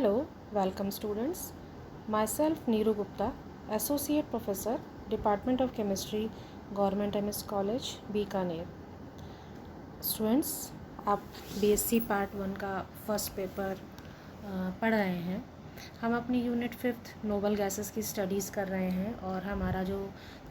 Hello, welcome students. Myself Neeru Gupta, Associate Professor, Department of Chemistry, Government MS College, Bikaner. Students, आप BSc part 1 का first paper पढ़ रहे हैं. हम अपनी यूनिट 5 नोबल गैसेस की स्टडीज़ कर रहे हैं और हमारा जो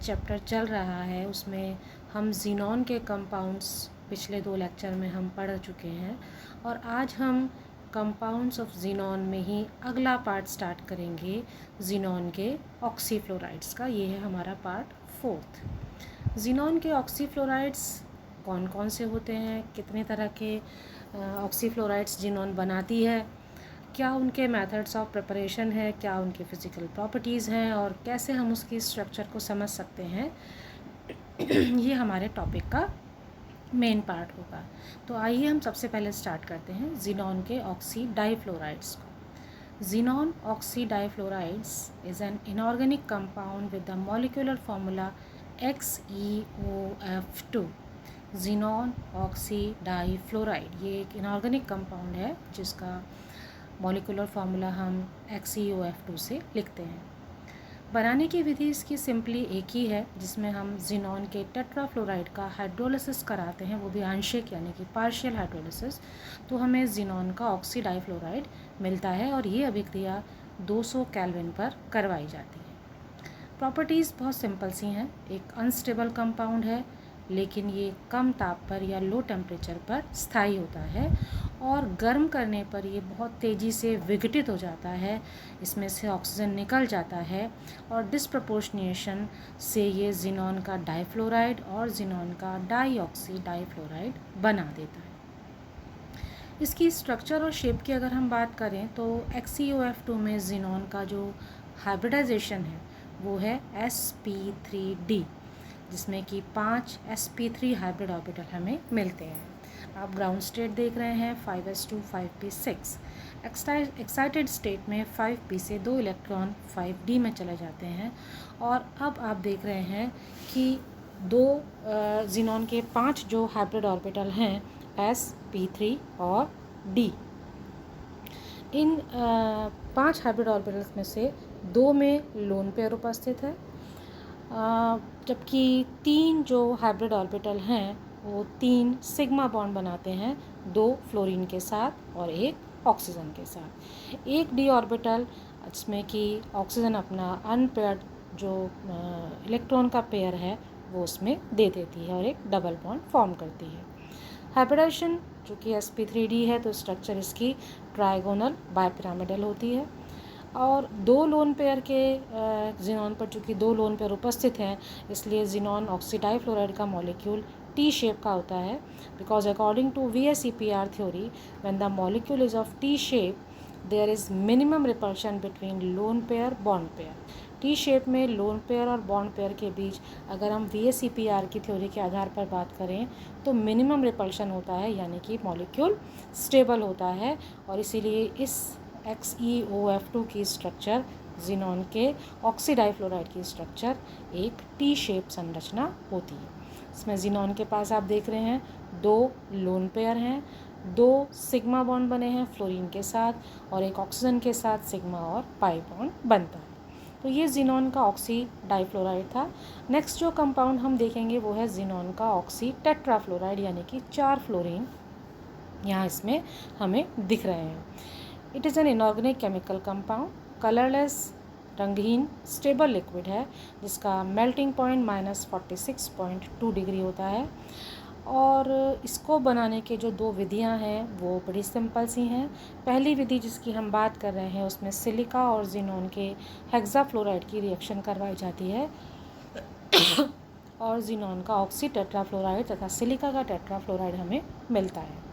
चैप्टर चल रहा है उसमें हम ज़ीनॉन के कंपाउंड्स पिछले 2 लेक्चर में हम पढ़ चुके हैं और आज हम कंपाउंड्स ऑफ ज़ीनॉन में ही अगला पार्ट स्टार्ट करेंगे ज़ीनॉन के ऑक्सीफ्लोराइड्स का. ये है हमारा पार्ट 4. ज़ीनॉन के ऑक्सीफ्लोराइड्स कौन कौन से होते हैं, कितने तरह के ऑक्सीफ्लोराइड्स ज़ीनॉन बनाती है, क्या उनके मेथड्स ऑफ प्रिपरेशन है, क्या उनकी फ़िज़िकल प्रॉपर्टीज़ हैं और कैसे हम उसकी स्ट्रक्चर को समझ सकते हैं. ये हमारे टॉपिक का मेन पार्ट होगा. तो आइए हम सबसे पहले स्टार्ट करते हैं ज़ीनॉन के ऑक्सी डाइफ्लोराइड्स को. Xenon oxydifluorides is an inorganic compound with the molecular formula XeOF2. Xenon oxy difluoride ये एक इनऑर्गेनिक कंपाउंड है जिसका मॉलिक्यूलर फार्मूला हम XeOF2 से लिखते हैं. बनाने की विधि इसकी सिंपली एक ही है जिसमें हम ज़ीनॉन के टेट्राफ्लोराइड का हाइड्रोलिसिस कराते हैं, वो भी आंशिक यानी कि पार्शियल हाइड्रोलिसिस. तो हमें ज़ीनॉन का ऑक्सी डाइफ्लोराइड मिलता है और ये अभिक्रिया 200 केल्विन पर करवाई जाती है. प्रॉपर्टीज़ बहुत सिंपल सी हैं. एक अनस्टेबल कंपाउंड है लेकिन ये कम ताप पर या लो टेम्परेचर पर स्थायी होता है और गर्म करने पर ये बहुत तेज़ी से विघटित हो जाता है, इसमें से ऑक्सीजन निकल जाता है और डिस्प्रपोर्शनेशन से ये ज़ीनॉन का डाइफ्लोराइड और ज़ीनॉन का डाईऑक्सी डाइफ्लोराइड बना देता है. इसकी स्ट्रक्चर और शेप की अगर हम बात करें तो XeOF2 में ज़ीनॉन का जो हाइब्रिडाइजेशन है वो है sp3d, जिसमें कि 5 sp3 हाइब्रिड ऑर्बिटल हमें मिलते हैं. आप ग्राउंड स्टेट देख रहे हैं 5s2 5p6. एक्साइटेड स्टेट में 5p से 2 इलेक्ट्रॉन 5d में चले जाते हैं और अब आप देख रहे हैं कि दो ज़ीनॉन के 5 जो हाइब्रिड ऑर्बिटल हैं sp3 और d. इन 5 हाइब्रिड ऑर्बिटल्स में से 2 में लोन पेयर उपस्थित है जबकि 3 जो हाइब्रिड ऑर्बिटल हैं वो 3 सिग्मा बॉन्ड बनाते हैं, 2 फ्लोरीन के साथ और 1 ऑक्सीजन के साथ. एक डी ऑर्बिटल जिसमें कि ऑक्सीजन अपना अनपेयर्ड जो इलेक्ट्रॉन का पेयर है वो उसमें दे देती है और एक डबल बॉन्ड फॉर्म करती है. हाइब्रिडाइजेशन जो कि sp3d है तो स्ट्रक्चर इसकी ट्राइगोनल बाइपिरामिडल होती है और 2 लोन पेयर के ज़ीनॉन पर चूँकि 2 लोन पेयर उपस्थित हैं इसलिए ज़ीनॉन ऑक्सी डाइफ्लोराइड का मॉलिक्यूल टी शेप का होता है. Because according to VSEPR theory when the molecule is of T shape there is minimum repulsion between lone pair bond pair. T shape में lone pair और bond pair के बीच अगर हम VSEPR की थ्योरी के आधार पर बात करें तो मिनिमम रिपल्शन होता है यानी कि मॉलिक्यूल स्टेबल होता है और इसीलिए इस XeOF2 की स्ट्रक्चर ज़ीनॉन के ऑक्सी डाइफ्लोराइड की स्ट्रक्चर एक टी शेप संरचना होती है. इसमें ज़ीनॉन के पास आप देख रहे हैं 2 लोन पेयर हैं, 2 सिग्मा बॉन्ड बने हैं फ्लोरीन के साथ और एक ऑक्सीजन के साथ सिग्मा और पाई बॉन्ड बनता है. तो ये ज़ीनॉन का ऑक्सी डाइफ्लोराइड था. नेक्स्ट जो कंपाउंड हम देखेंगे वो है ज़ीनॉन का ऑक्सी टेट्राफ्लोराइड यानी कि 4 फ्लोरीन यहाँ इसमें हमें दिख रहे हैं. It is an inorganic chemical compound, colourless रंगहीन स्टेबल लिक्विड है जिसका मेल्टिंग पॉइंट -46.2 डिग्री होता है और इसको बनाने के जो 2 विधियां हैं वो बड़ी सिंपल सी हैं. पहली विधि जिसकी हम बात कर रहे हैं उसमें सिलिका और ज़ीनॉन के हेक्साफ्लोराइड की रिएक्शन करवाई जाती है और ज़ीनॉन का ऑक्सी टेट्राफ्लोराइड तथा सिलिका का टेट्राफ्लोराइड हमें मिलता है.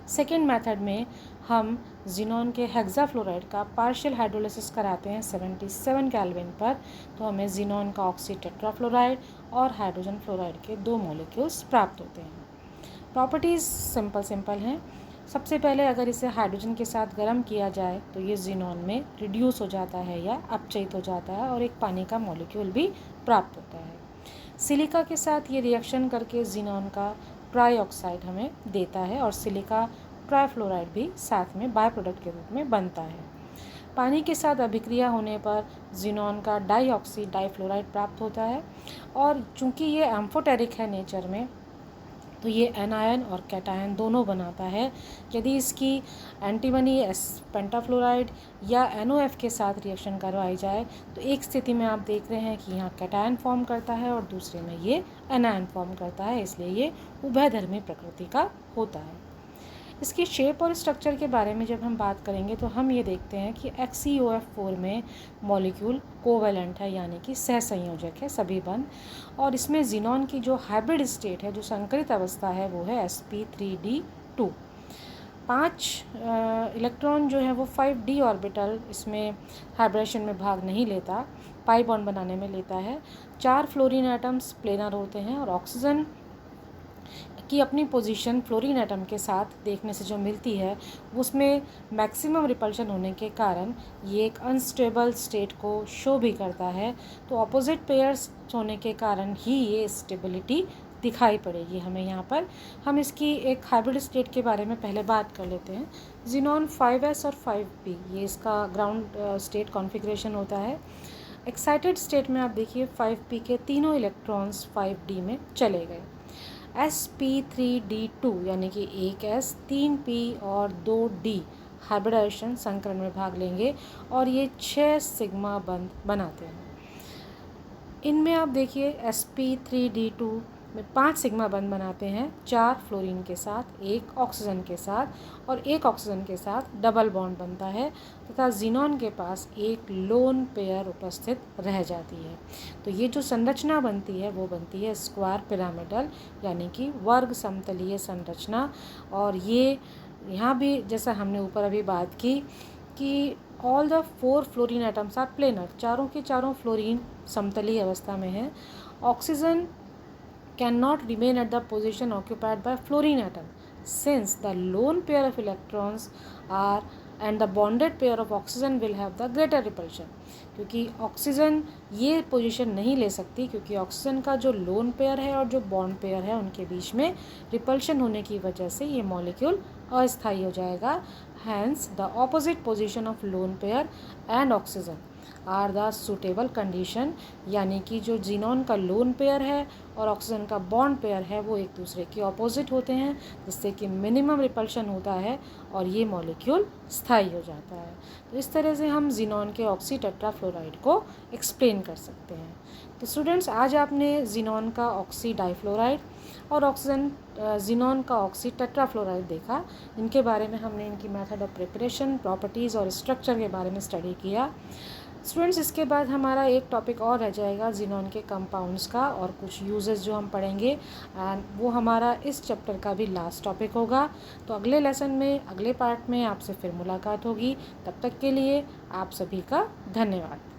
सेकेंड मेथड में हम ज़ीनॉन के हेक्साफ्लोराइड का पार्शियल हाइड्रोलिसिस कराते हैं 77 केल्विन पर तो हमें ज़ीनॉन का ऑक्सी टेट्राफ्लोराइड और हाइड्रोजन फ्लोराइड के 2 मॉलिक्यूल्स प्राप्त होते हैं. प्रॉपर्टीज़ सिंपल हैं. सबसे पहले अगर इसे हाइड्रोजन के साथ गर्म किया जाए तो ये ज़ीनॉन में रिड्यूस हो जाता है या अपचयित हो जाता है और एक पानी का मॉलिक्यूल भी प्राप्त होता है. सिलिका के साथ ये रिएक्शन करके ज़ीनॉन का ट्राई ऑक्साइड हमें देता है और सिलिका ट्राइफ्लोराइड भी साथ में बाय प्रोडक्ट के रूप में बनता है। पानी के साथ अभिक्रिया होने पर जिनॉन का डाईऑक्सी डाईफ्लोराइड प्राप्त होता है और चूंकि ये एम्फोटेरिक है नेचर में, तो ये एनायन और कैटायन दोनों बनाता है। यदि इसकी एंटीमनी एस पेंटाफ्लोराइड या NOF के साथ रिएक्शन करवाई जाए तो एक स्थिति में आप देख रहे हैं कि यहाँ कैटायन फॉर्म करता है और दूसरे में ये एनायन फॉर्म करता है, इसलिए ये उभयधर्मी प्रकृति का होता है। इसकी शेप और स्ट्रक्चर के बारे में जब हम बात करेंगे तो हम ये देखते हैं कि XeOF4 में मॉलिक्यूल कोवेलेंट है, यानी कि सहसंयोजक है सभी बंद, और इसमें जिनॉन की जो हाइब्रिड स्टेट है, जो संकरित अवस्था है, वो है sp3d2। 5 इलेक्ट्रॉन जो है वो 5d ऑर्बिटल इसमें हाइब्रेशन में भाग नहीं लेता, पाई बॉन्ड बनाने में लेता है। 4 फ्लोरीन एटम्स प्लेनर होते हैं और ऑक्सीजन की अपनी पोजीशन फ्लोरीन एटम के साथ देखने से जो मिलती है उसमें मैक्सिमम रिपल्शन होने के कारण ये एक अनस्टेबल स्टेट को शो भी करता है। तो ऑपोजिट पेयर्स होने के कारण ही ये स्टेबिलिटी दिखाई पड़ेगी हमें यहाँ पर। हम इसकी एक हाइब्रिड स्टेट के बारे में पहले बात कर लेते हैं। जिनॉन 5s और 5p ये इसका ग्राउंड स्टेट कॉन्फ़िगरेशन होता है। एक्साइटेड स्टेट में आप देखिए 5p के तीनों इलेक्ट्रॉन्स 5d में चले गए। sp3d2 यानी कि 1s 3p और 2d हाइब्रिडाइजेशन संकरण में भाग लेंगे और ये 6 सिग्मा बंध बनाते हैं। इनमें आप देखिए sp3d2 में 5 सिग्मा बंध बनाते हैं, 4 फ्लोरीन के साथ, 1 ऑक्सीजन के साथ और 1 ऑक्सीजन के साथ डबल बॉन्ड बनता है तथा जिनॉन के पास एक लोन पेयर उपस्थित रह जाती है। तो ये जो संरचना बनती है वो बनती है स्क्वायर पिरामिडल यानी कि वर्ग समतलीय संरचना। और ये यहाँ भी जैसा हमने ऊपर अभी बात की कि all the 4 fluorine atoms are planar, चारों के चारों फ्लोरीन समतलीय अवस्था में है। Oxygen cannot remain at the position occupied by fluorine atom since the lone pair of electrons are and the bonded pair of oxygen will have the greater repulsion। क्योंकि oxygen ये position नहीं ले सकती क्योंकि ऑक्सीजन का जो lone pair है और जो बॉन्ड पेयर है उनके बीच में रिपल्शन होने की वजह से ये मॉलिक्यूल अस्थायी हो जाएगा। Hence the opposite position of lone pair and oxygen are the suitable condition, यानी कि जो जिनॉन का लोन पेयर है और ऑक्सीजन का बॉन्ड पेयर है वो एक दूसरे के ऑपोजिट होते हैं, जिससे कि मिनिमम रिपल्शन होता है और ये मॉलिक्यूल स्थायी हो जाता है। तो इस तरह से हम जिनॉन के ऑक्सी टेट्राफ्लोराइड को एक्सप्लेन कर सकते हैं। तो स्टूडेंट्स, आज आपने जिनॉन का ऑक्सी डाईफ्लोराइड और ऑक्सीजन जिनॉन का ऑक्सी टेट्राफ्लोराइड देखा। इनके बारे में हमने इनकी मेथड ऑफ प्रिपरेशन, प्रॉपर्टीज़ और स्ट्रक्चर के बारे में स्टडी किया। स्टूडेंट्स, इसके बाद हमारा एक टॉपिक और रह जाएगा जिनॉन के कंपाउंड्स का और कुछ यूजेस जो हम पढ़ेंगे, एंड वो हमारा इस चैप्टर का भी लास्ट टॉपिक होगा। तो अगले लेसन में, अगले पार्ट में आपसे फिर मुलाकात होगी। तब तक के लिए आप सभी का धन्यवाद।